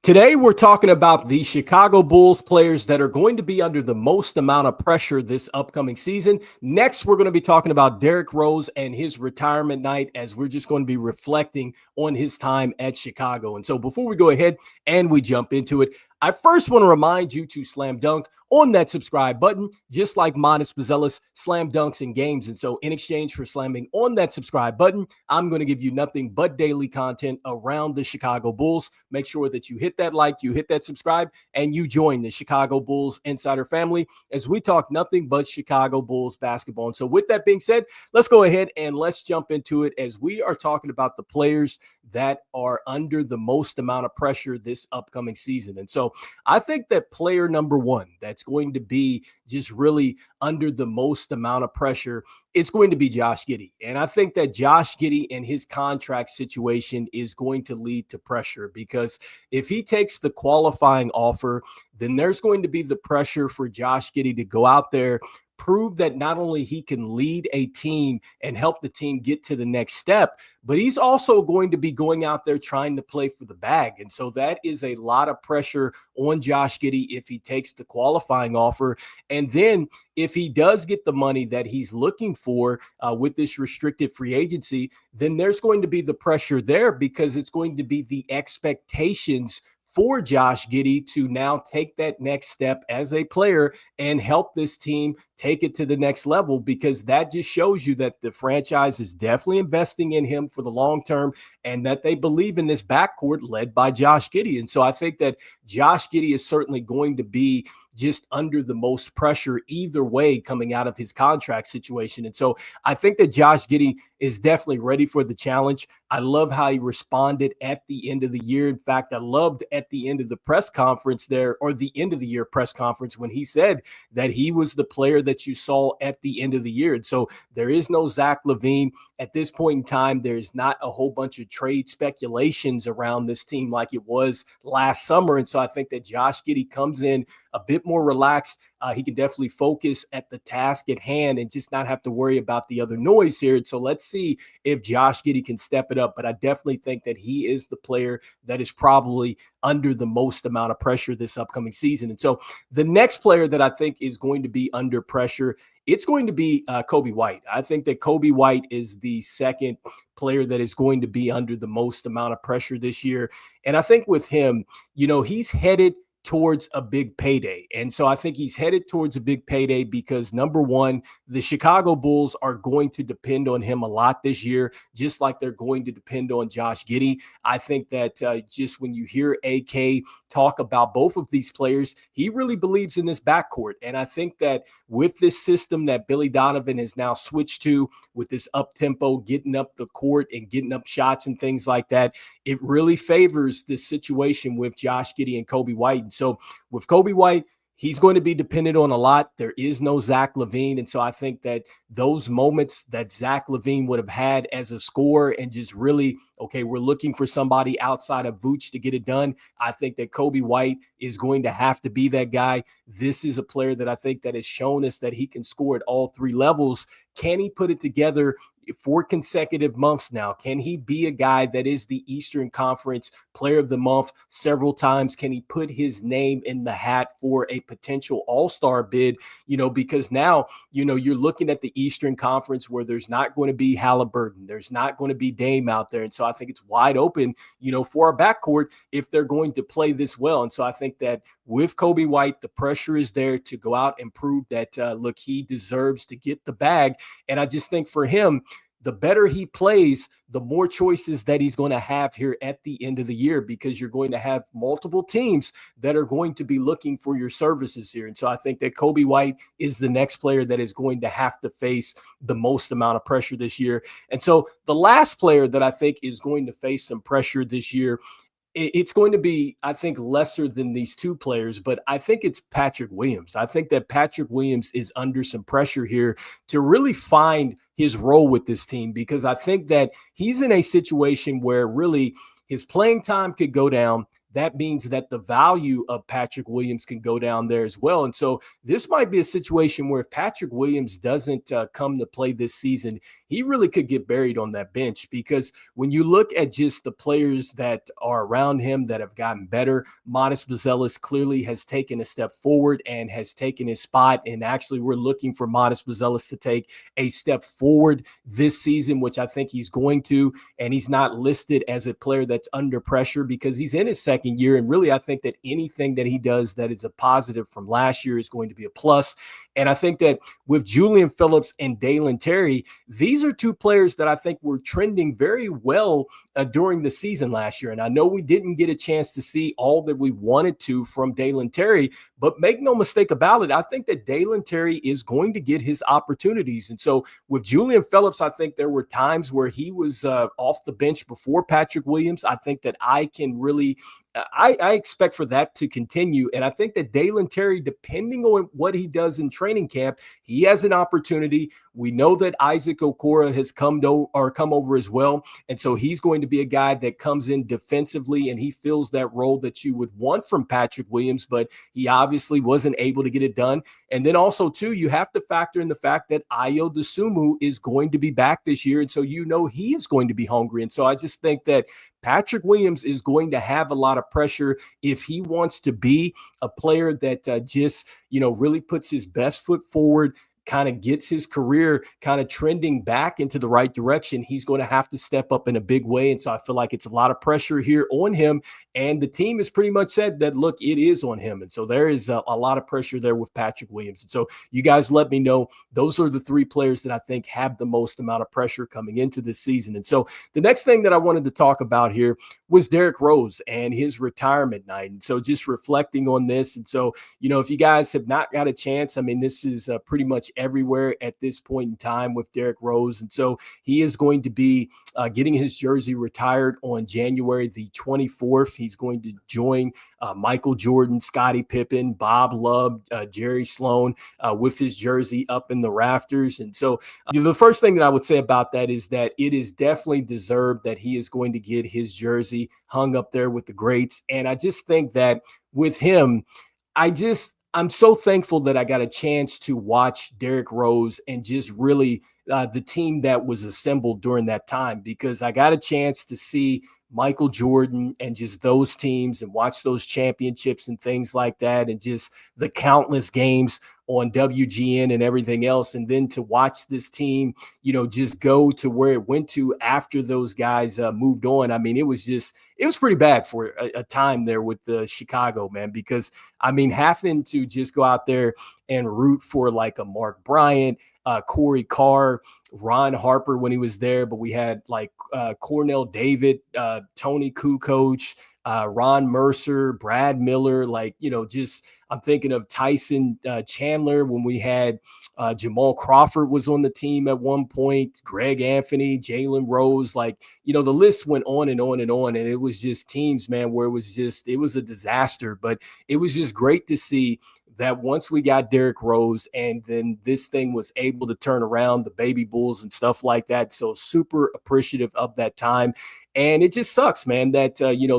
Today, we're talking about the Chicago Bulls players that are going to be under the most amount of pressure this upcoming season. Next, we're going to be talking about Derrick Rose and his retirement night, as we're just going to be reflecting on his time at Chicago. And so before we go ahead and we jump into it, I first want to remind you to slam dunk on that subscribe button, just like Modest Pizzella's slam dunks in games. And so in exchange for slamming on that subscribe button, I'm going to give you nothing but daily content around the Chicago Bulls. Make sure that you hit that like, you hit that subscribe, and you join the Chicago Bulls Insider family as we talk nothing but Chicago Bulls basketball. And so with that being said, let's go ahead and let's jump into it as we are talking about the players that are under the most amount of pressure this upcoming season. And so I think that player number one that's going to be just really under the most amount of pressure, it's going to be Josh Giddey. And I think that Josh Giddey and his contract situation is going to lead to pressure, because if he takes the qualifying offer, then there's going to be the pressure for Josh Giddey to go out there, prove that not only he can lead a team and help the team get to the next step, but he's also going to be going out there trying to play for the bag. And so that is a lot of pressure on Josh Giddey if he takes the qualifying offer. And then if he does get the money that he's looking for with this restricted free agency, then there's going to be the pressure there, because it's going to be the expectations for Josh Giddey to now take that next step as a player and help this team take it to the next level, because that just shows you that the franchise is definitely investing in him for the long term and that they believe in this backcourt led by Josh Giddey. And so I think that Josh Giddey is certainly going to be just under the most pressure either way coming out of his contract situation. And so I think that Josh Giddey is definitely ready for the challenge. I love how he responded at the end of the year. In fact, I loved at the end of the press conference there, or the end of the year press conference, when he said that he was the player that you saw at the end of the year. And so there is no Zach LaVine at this point in time. There's not a whole bunch of trade speculations around this team like it was last summer. And so I think that Josh Giddey comes in a bit more relaxed. He can definitely focus at the task at hand and just not have to worry about the other noise here. And so let's see if Josh Giddey can step it up. But I definitely think that he is the player that is probably under the most amount of pressure this upcoming season. And so the next player that I think is going to be under pressure, it's going to be Coby White. I think that Coby White is the second player that is going to be under the most amount of pressure this year. And I think with him, he's headed towards a big payday. And so I think he's headed towards a big payday because, number one, the Chicago Bulls are going to depend on him a lot this year, just like they're going to depend on Josh Giddey. I think that just when you hear AK talk about both of these players, he really believes in this backcourt. And I think that with this system that Billy Donovan has now switched to, with this up-tempo, getting up the court and getting up shots and things like that, it really favors this situation with Josh Giddey and Coby White. And so with Coby White, he's going to be dependent on a lot. There is no Zach LaVine. And so I think that those moments that Zach LaVine would have had as a scorer and just really, okay, we're looking for somebody outside of Vooch to get it done, I think that Coby White is going to have to be that guy. This is a player that I think that has shown us that he can score at all three levels. Can he put it together 4 consecutive months now? Can he be a guy that is the Eastern Conference Player of the Month several times? Can he put his name in the hat for a potential All-Star bid? Because now, you're looking at the Eastern Conference where there's not going to be Halliburton. There's not going to be Dame out there. And so I think it's wide open, for our backcourt if they're going to play this well. And so I think that with Coby White, the pressure is there to go out and prove that, look, he deserves to get the bag. And I just think for him, the better he plays, the more choices that he's going to have here at the end of the year, because you're going to have multiple teams that are going to be looking for your services here. And so I think that Coby White is the next player that is going to have to face the most amount of pressure this year. And so the last player that I think is going to face some pressure this year, it's going to be, I think, lesser than these two players, but I think it's Patrick Williams. I think that Patrick Williams is under some pressure here to really find his role with this team, because I think that he's in a situation where really his playing time could go down. that means that the value of Patrick Williams can go down there as well. And so this might be a situation where if Patrick Williams doesn't come to play this season, he really could get buried on that bench, because when you look at just the players that are around him that have gotten better, Modest Buzelis clearly has taken a step forward and has taken his spot. And actually, we're looking for Modest Buzelis to take a step forward this season, which I think he's going to. And he's not listed as a player that's under pressure because he's in his second year. And really, I think that anything that he does that is a positive from last year is going to be a plus. And I think that with Julian Phillips and Dalen Terry, these are two players that I think were trending very well during the season last year. And I know we didn't get a chance to see all that we wanted to from Dalen Terry, but make no mistake about it, I think that Dalen Terry is going to get his opportunities. And so with Julian Phillips, I think there were times where he was off the bench before Patrick Williams. I think that I can really I expect for that to continue. And I think that Dalen Terry, depending on what he does in training camp, he has an opportunity. We know that Isaac Okoro has come over as well. And so he's going to be a guy that comes in defensively and he fills that role that you would want from Patrick Williams, but he obviously wasn't able to get it done. And then also, too, you have to factor in the fact that Ayo Dosunmu is going to be back this year. And so he is going to be hungry. And so I just think that Patrick Williams is going to have a lot of pressure if he wants to be a player that just really puts his best foot forward, kind of gets his career kind of trending back into the right direction. He's going to have to step up in a big way. And so I feel like it's a lot of pressure here on him. And the team has pretty much said that, look, it is on him. And so there is a lot of pressure there with Patrick Williams. And so you guys let me know. Those are the three players that I think have the most amount of pressure coming into this season. And so the next thing that I wanted to talk about here was Derrick Rose and his retirement night. And so just reflecting on this. And so, if you guys have not got a chance, I mean, this is pretty much everywhere at this point in time with Derrick Rose. And so he is going to be getting his jersey retired on January the 24th. He's going to join Michael Jordan, Scottie Pippen, Bob Love, Jerry Sloan with his jersey up in the rafters. And so the first thing that I would say about that is that it is definitely deserved that he is going to get his jersey hung up there with the greats. And I just think that with him, I'm so thankful that I got a chance to watch Derrick Rose and just really the team that was assembled during that time, because I got a chance to see Michael Jordan and just those teams and watch those championships and things like that, and just the countless games on WGN and everything else. And then to watch this team, just go to where it went to after those guys moved on. I mean, it was pretty bad for a time there with the Chicago, man, because I mean, having to just go out there and root for like a Mark Bryant, Corey Carr, Ron Harper when he was there, but we had like Cornell David, Tony Kukoc, Ron Mercer, Brad Miller, I'm thinking of Tyson Chandler when we had Jamal Crawford was on the team at one point, Greg Anthony, Jalen Rose, the list went on and on and on. And it was just teams, man, where it was a disaster. But it was just great to see that once we got Derrick Rose and then this thing was able to turn around, the baby Bulls and stuff like that. So super appreciative of that time. And it just sucks, man, that,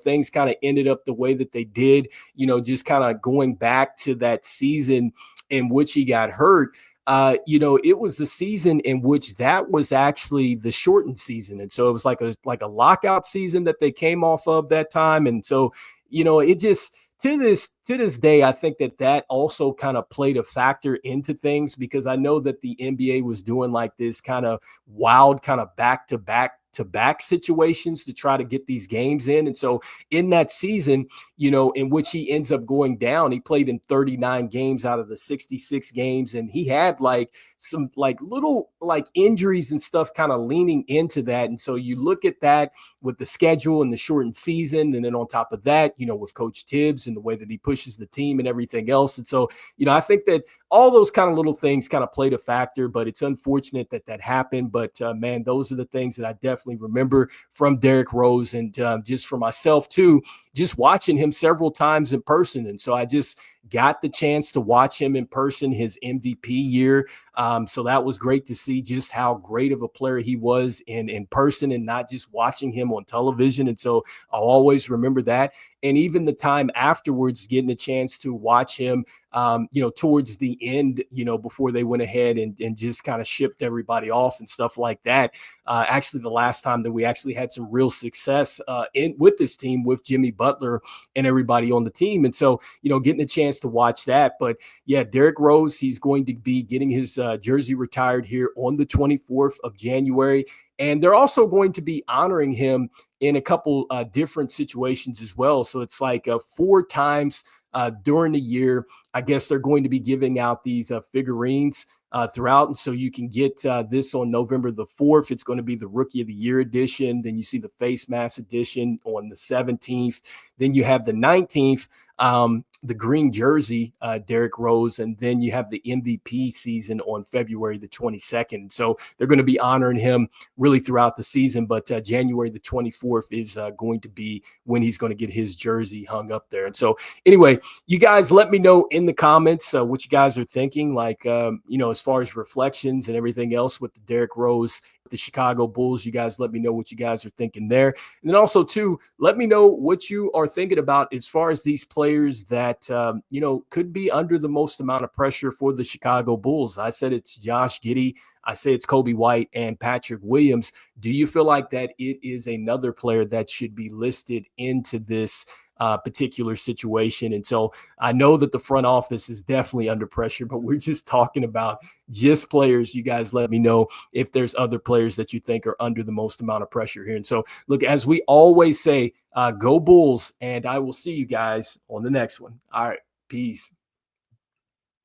things kind of ended up the way that they did, just kind of going back to that season in which he got hurt. It was the season in which that was actually the shortened season. And so it was like a lockout season that they came off of that time. And so, it just, to this day, I think that also kind of played a factor into things, because I know that the NBA was doing like this kind of wild kind of back-to-back situations to try to get these games in. And so in that season, in which he ends up going down, he played in 39 games out of the 66 games. And he had some little injuries and stuff kind of leaning into that. And so you look at that with the schedule and the shortened season. And then on top of that, with Coach Tibbs and the way that he pushes the team and everything else. And so, I think that all those kind of little things kind of played a factor, but it's unfortunate that happened. But man, those are the things that I definitely remember from Derrick Rose, and just for myself too, just watching him several times in person. And so I just got the chance to watch him in person his MVP year. So that was great to see just how great of a player he was in person and not just watching him on television. And so I'll always remember that. And even the time afterwards, getting a chance to watch him, towards the end, before they went ahead and just kind of shipped everybody off and stuff like that. Actually, the last time that we actually had some real success with this team with Jimmy Butler and everybody on the team. And so, getting a chance to watch that. But yeah, Derrick Rose, he's going to be getting his jersey retired here on the 24th of January. And they're also going to be honoring him in a couple different situations as well. So it's like 4 times during the year. I guess they're going to be giving out these figurines throughout. And so you can get this on November the 4th. It's going to be the Rookie of the Year edition. Then you see the Face Mask edition on the 17th. Then you have the 19th, the green jersey, Derrick Rose. And then you have the MVP season on February the 22nd. So they're going to be honoring him really throughout the season. But January the 24th is going to be when he's going to get his jersey hung up there. And so anyway, you guys let me know in the comments what you guys are thinking, like, as far as reflections and everything else with the Derrick Rose, the Chicago Bulls. You guys let me know what you guys are thinking there. And then also, too, let me know what you are thinking about as far as these players that, could be under the most amount of pressure for the Chicago Bulls. I said it's Josh Giddey. I say it's Coby White and Patrick Williams. Do you feel like that it is another player that should be listed into this particular situation? And so I know that the front office is definitely under pressure, but we're just talking about just players. You guys let me know if there's other players that you think are under the most amount of pressure here. And so look, as we always say, go Bulls, and I will see you guys on the next one. All right, peace.